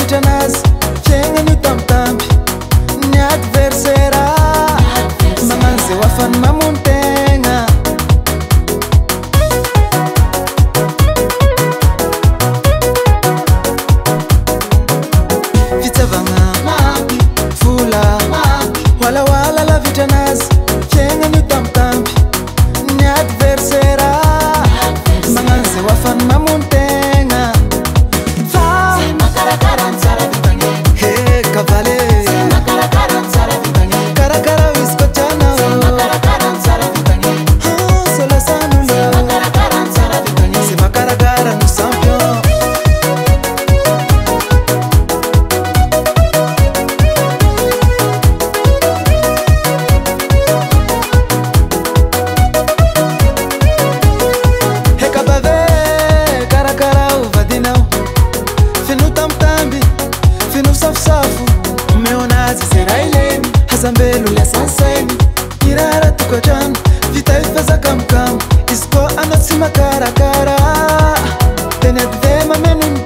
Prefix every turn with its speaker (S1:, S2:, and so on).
S1: vitranas fiaigna no tambitamby ny adversaire magnano zay hoafany mamony tegna fitsavagna vola hoalahoala la vitranas fiaigna no tambitamby ny adversaire magnano zay hoafany mamony tegna Cavale Caracara iscotiana Sola sanula Se ma caracara no champion Recabave Caracara o vadinão Finu tamtambi Finu safu-safu Meonazi será ileni Hazambelu le sanseni Irara tukojan Vita ifeza kam-kam Isko anatsima cara-cara Tenedve mamenu